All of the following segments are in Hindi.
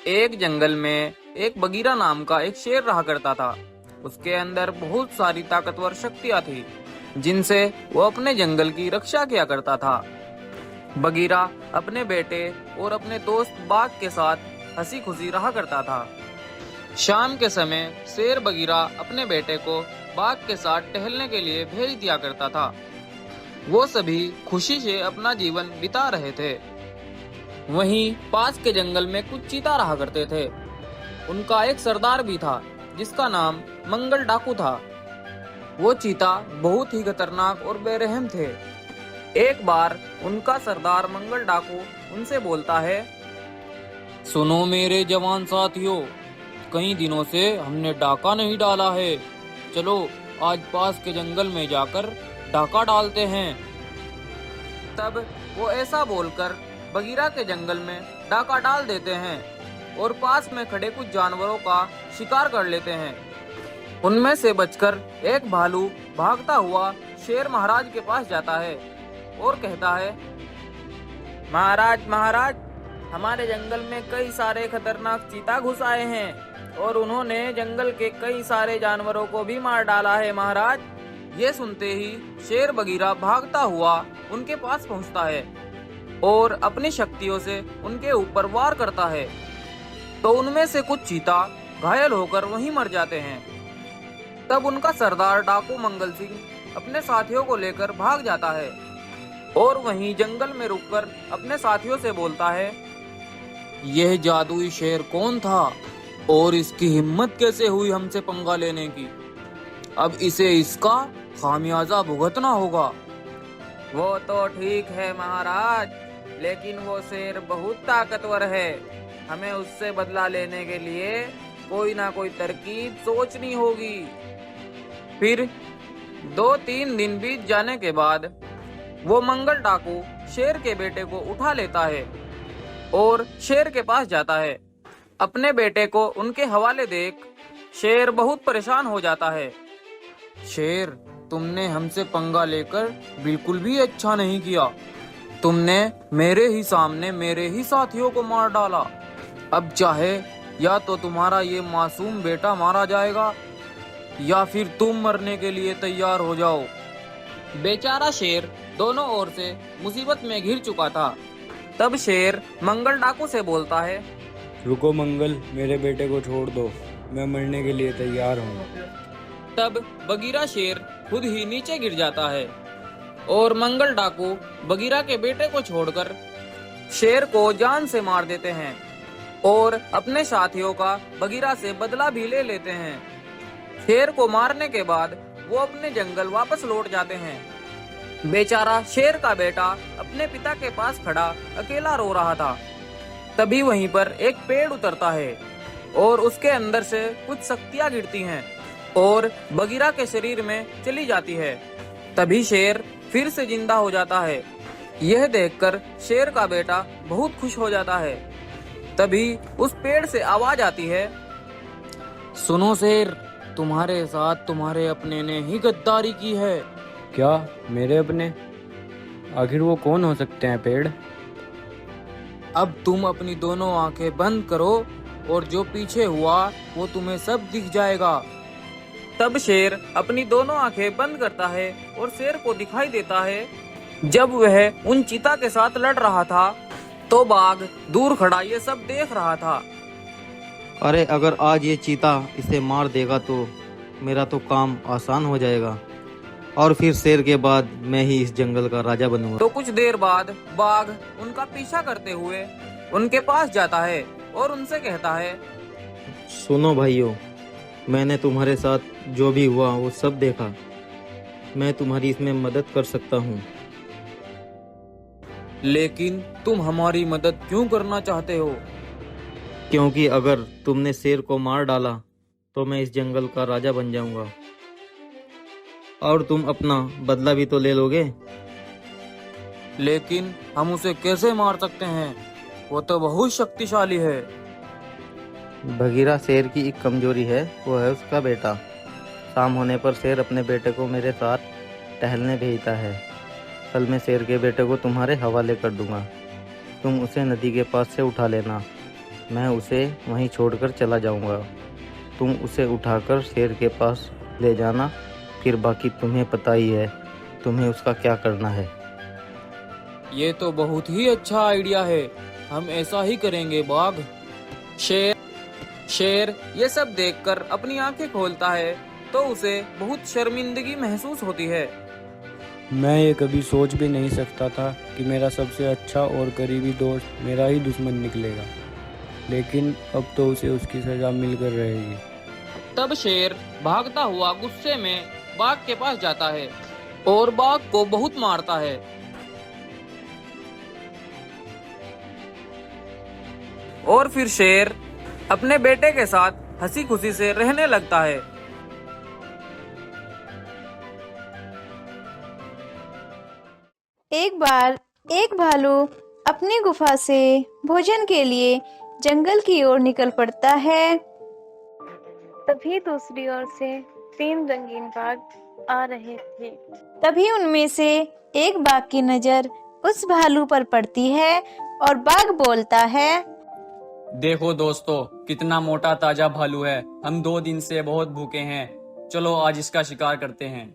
एक जंगल में एक बगीरा नाम का एक शेर रहा करता था। उसके अंदर बहुत सारी ताकतवर शक्तियां थी, जिनसे वो अपने जंगल की रक्षा किया करता था। बगीरा अपने बेटे और अपने दोस्त बाघ के साथ हंसी खुशी रहा करता था। शाम के समय शेर बगीरा अपने बेटे को बाघ के साथ टहलने के लिए भेज दिया करता था। वो सभी खुशी से अपना जीवन बिता रहे थे। वहीं पास के जंगल में कुछ चीता रहा करते थे। उनका एक सरदार भी था, जिसका नाम मंगल डाकू था। वो चीता बहुत ही खतरनाक और बेरहम थे। एक बार उनका सरदार मंगल डाकू उनसे बोलता है, सुनो मेरे जवान साथियों, कई दिनों से हमने डाका नहीं डाला है। चलो आज पास के जंगल में जाकर डाका डालते हैं। तब वो ऐसा बोलकर बगीरा के जंगल में डाका डाल देते हैं और पास में खड़े कुछ जानवरों का शिकार कर लेते हैं। उनमें से बचकर एक भालू भागता हुआ शेर महाराज के पास जाता है और कहता है, महाराज महाराज, हमारे जंगल में कई सारे खतरनाक चीता घुस आए हैं और उन्होंने जंगल के कई सारे जानवरों को भी मार डाला है महाराज। ये सुनते ही शेर बगीरा भागता हुआ उनके पास पहुंचता है और अपनी शक्तियों से उनके ऊपर वार करता है। तो उनमें से कुछ चीता घायल होकर वहीं मर जाते हैं। तब उनका सरदार डाकू मंगल सिंह अपने साथियों को लेकर भाग जाता है और वहीं जंगल में रुककर अपने साथियों से बोलता है, यह जादुई शेर कौन था और इसकी हिम्मत कैसे हुई हमसे पंगा लेने की। अब इसे इसका खामियाजा भुगतना होगा। वो तो ठीक है महाराज, लेकिन वो शेर बहुत ताकतवर है। हमें उससे बदला लेने के लिए कोई ना कोई तरकीब सोचनी होगी। फिर 2-3 दिन बीत जाने के बाद वो मंगल डाकू शेर के बेटे को उठा लेता है और शेर के पास जाता है। अपने बेटे को उनके हवाले देख शेर बहुत परेशान हो जाता है। शेर, तुमने हमसे पंगा लेकर बिल्कुल भी अच्छा नहीं किया। तुमने मेरे ही सामने मेरे ही साथियों को मार डाला। अब चाहे या तो तुम्हारा ये मासूम बेटा मारा जाएगा या फिर तुम मरने के लिए तैयार हो जाओ। बेचारा शेर दोनों ओर से मुसीबत में घिर चुका था। तब शेर मंगल डाकू से बोलता है, रुको मंगल, मेरे बेटे को छोड़ दो, मैं मरने के लिए तैयार हूँ। तब बगीरा शेर खुद ही नीचे गिर जाता है और मंगल डाकू बगीरा के बेटे को छोड़कर शेर को जान से मार देते हैं और अपने साथियों का बगीरा से बदला भी ले लेते हैं। शेर को मारने के बाद वो अपने जंगल वापस लौट जाते हैं। बेचारा शेर का बेटा अपने पिता के पास खड़ा अकेला रो रहा था। तभी वहीं पर एक पेड़ उतरता है और उसके अंदर से कुछ शक्तियां गिरती हैं और बगीरा के शरीर में चली जाती है। तभी शेर फिर से जिंदा हो जाता है। यह देखकर शेर का बेटा बहुत खुश हो जाता है। तभी उस पेड़ से आवाज आती है, सुनो शेर, तुम्हारे साथ तुम्हारे अपने ने ही गद्दारी की है। क्या मेरे अपने? आखिर वो कौन हो सकते हैं पेड़? अब तुम अपनी दोनों आंखें बंद करो और जो पीछे हुआ वो तुम्हें सब दिख जाएगा। तब शेर अपनी दोनों आंखें बंद करता है और शेर को दिखाई देता है, जब वह उन चीता के साथ लड़ रहा था तो बाघ दूर खड़ा ये सब देख रहा था। अरे अगर आज ये चीता इसे मार देगा तो मेरा तो काम आसान हो जाएगा और फिर शेर के बाद मैं ही इस जंगल का राजा बनूंगा। तो कुछ देर बाद बाघ उनका पीछा करते हुए उनके पास जाता है और उनसे कहता है, सुनो भाइयों, मैंने तुम्हारे साथ जो भी हुआ वो सब देखा। मैं तुम्हारी इसमें मदद कर सकता हूँ। लेकिन तुम हमारी मदद क्यों करना चाहते हो? क्योंकि अगर तुमने शेर को मार डाला तो मैं इस जंगल का राजा बन जाऊंगा और तुम अपना बदला भी तो ले लोगे। लेकिन हम उसे कैसे मार सकते हैं? वो तो बहुत शक्तिशाली है। बगीरा शेर की एक कमजोरी है, वो है उसका बेटा। शाम होने पर शेर अपने बेटे को मेरे साथ टहलने भेजता है। कल मैं शेर के बेटे को तुम्हारे हवाले कर दूंगा। तुम उसे नदी के पास से उठा लेना मैं उसे वहीं छोड़कर चला जाऊंगा। तुम उसे उठाकर शेर के पास ले जाना, फिर बाकी तुम्हें पता ही है तुम्हें उसका क्या करना है। ये तो बहुत ही अच्छा आइडिया है, हम ऐसा ही करेंगे बाघ। शेर शेर ये सब देखकर अपनी आंखें खोलता है तो उसे बहुत शर्मिंदगी महसूस होती है। मैं ये कभी सोच भी नहीं सकता था कि मेरा सबसे अच्छा और करीबी दोस्त मेरा ही दुश्मन निकलेगा, लेकिन अब तो उसे उसकी सजा मिलकर रहेगी। तब शेर भागता हुआ गुस्से में बाघ के पास जाता है और बाघ को बहुत मारता है। और फिर शेर अपने बेटे के साथ हंसी खुशी से रहने लगता है। एक बार एक भालू अपनी गुफा से भोजन के लिए जंगल की ओर निकल पड़ता है। तभी दूसरी ओर से 3 रंगीन बाघ आ रहे थे। तभी उनमें से एक बाघ की नजर उस भालू पर पड़ती है और बाघ बोलता है, देखो दोस्तों, कितना मोटा ताजा भालू है। हम 2 दिन से बहुत भूखे हैं, चलो आज इसका शिकार करते हैं।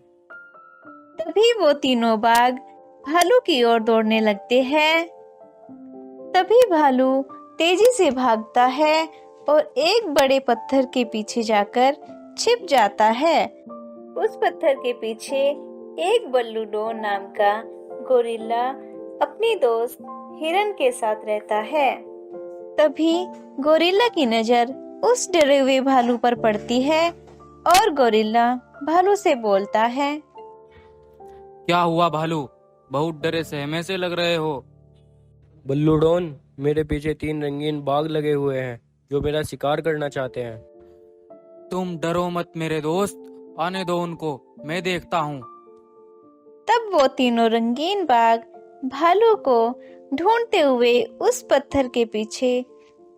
तभी वो तीनों बाघ भालू की ओर दौड़ने लगते हैं। तभी भालू तेजी से भागता है और एक बड़े पत्थर के पीछे जाकर छिप जाता है। उस पत्थर के पीछे एक बल्लूडोन नाम का गोरिल्ला अपनी दोस्त हिरन के साथ रहता है। तभी गोरिल्ला की नजर उस डरे हुए भालू पर पड़ती है और गोरिल्ला भालू से बोलता है, क्या हुआ भालू, बहुत डरे सहमे से लग रहे हो। बल्लूडोन, मेरे पीछे 3 रंगीन बाघ लगे हुए हैं जो मेरा शिकार करना चाहते हैं। तुम डरो मत मेरे दोस्त, आने दो उनको, मैं देखता हूँ। तब वो तीनों रंगीन बाघ भालू को ढूंढते हुए उस पत्थर के पीछे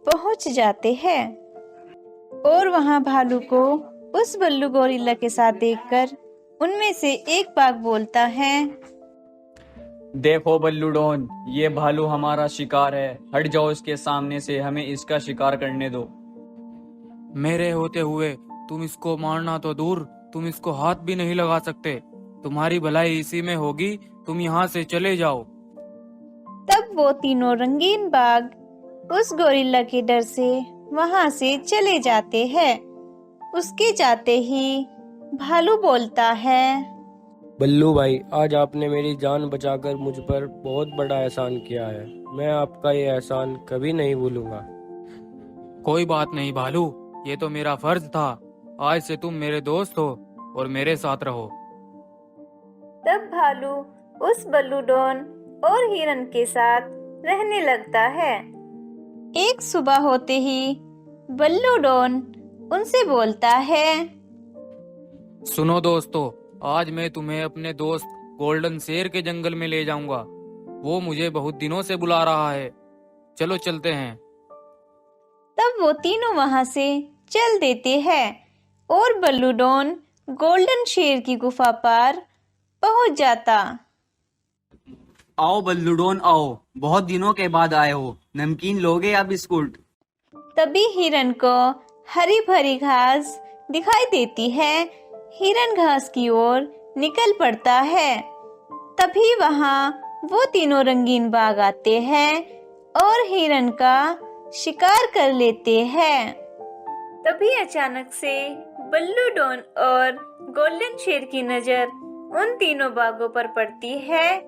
पहुंच जाते हैं और वहां भालू को उस बल्लू गोरिल्ला के साथ देखकर उनमें से एक बाघ बोलता है, देखो बल्लूडोन, ये भालू हमारा शिकार है। हट जाओ इसके सामने से, हमें इसका शिकार करने दो। मेरे होते हुए तुम इसको मारना तो दूर, तुम इसको हाथ भी नहीं लगा सकते। तुम्हारी भलाई इसी में होगी, तुम यहाँ से चले जाओ। तब वो तीनों रंगीन बाघ उस गोरिल्ला के डर से वहां से चले जाते हैं। उसके जाते ही भालू बोलता है, बल्लू भाई, आज आपने मेरी जान बचाकर मुझ पर बहुत बड़ा एहसान किया है। मैं आपका ये एहसान कभी नहीं भूलूंगा। कोई बात नहीं भालू, ये तो मेरा फर्ज था। आज से तुम मेरे दोस्त हो और मेरे साथ रहो। तब भालू उस बल्लूडोन और हिरन के साथ रहने लगता है। एक सुबह होते ही बल्लूडोन उनसे बोलता है, सुनो दोस्तों, आज मैं तुम्हें अपने दोस्त गोल्डन शेर के जंगल में ले जाऊंगा। वो मुझे बहुत दिनों से बुला रहा है, चलो चलते हैं। तब वो तीनों वहां से चल देते हैं और बल्लूडोन गोल्डन शेर की गुफा पर पहुंच जाता। आओ बल्लूडोन आओ, बहुत दिनों के बाद आए हो। नमकीन लोगे या बिस्कुट? तभी हिरन को हरी भरी घास दिखाई देती है। हिरन घास की ओर निकल पड़ता है। तभी वहां वो तीनों रंगीन बाघ आते हैं और हिरन का शिकार कर लेते हैं। तभी अचानक से बल्लूडोन और गोल्डन शेर की नजर उन तीनों बाघों पर पड़ती है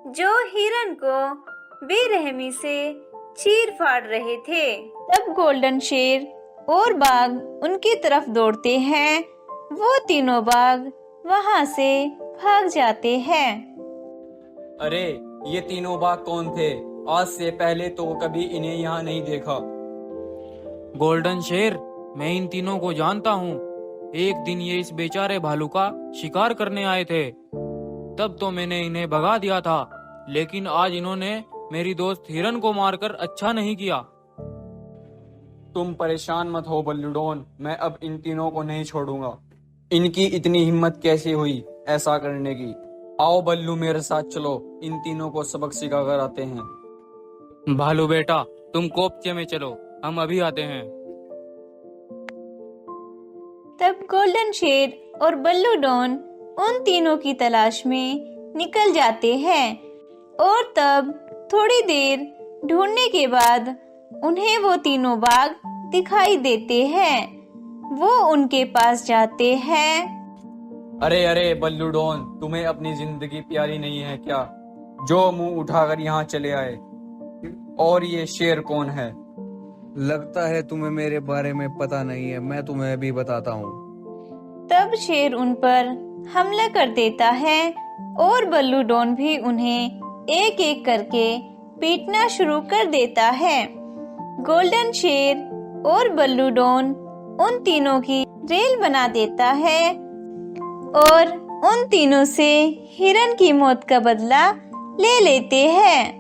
जो हिरन को बेरहमी से चीर फाड़ रहे थे। तब गोल्डन शेर और बाघ उनकी तरफ दौड़ते हैं। वो तीनों बाघ वहां से भाग जाते हैं। अरे, ये तीनों बाघ कौन थे? आज से पहले तो कभी इन्हें यहाँ नहीं देखा। गोल्डन शेर, मैं इन तीनों को जानता हूँ। एक दिन ये इस बेचारे भालू का शिकार करने आए थे, तब तो मैंने इन्हें भगा दिया था, लेकिन आज इन्होंने मेरी दोस्त हिरन को मारकर अच्छा नहीं किया। तुम परेशान मत हो बल्लूडोन, मैं अब इन तीनों को नहीं छोड़ूंगा। इनकी इतनी हिम्मत कैसे हुई ऐसा करने की? आओ बल्लू, मेरे साथ चलो, इन तीनों को सबक सिखा कर आते हैं। भालू बेटा, तुम कोपचे में चलो, हम अभी आते हैं। तब गोल्डन शेर और बल्लू डॉन उन तीनों की तलाश में निकल जाते हैं और तब थोड़ी देर ढूंढने के बाद उन्हें वो तीनों बाघ दिखाई देते हैं। वो उनके पास जाते हैं। अरे अरे बल्लू डॉन, तुम्हें अपनी जिंदगी प्यारी नहीं है क्या, जो मुंह उठाकर यहाँ चले आए? और ये शेर कौन है? लगता है तुम्हें मेरे बारे में पता नहीं है, मैं तुम्हें अभी बताता हूँ। तब शेर उन पर हमला कर देता है और बल्लू डॉन भी उन्हें एक एक करके पीटना शुरू कर देता है। गोल्डन शेर और बल्लू डॉन उन तीनों की रेल बना देता है और उन तीनों से हिरन की मौत का बदला ले लेते हैं।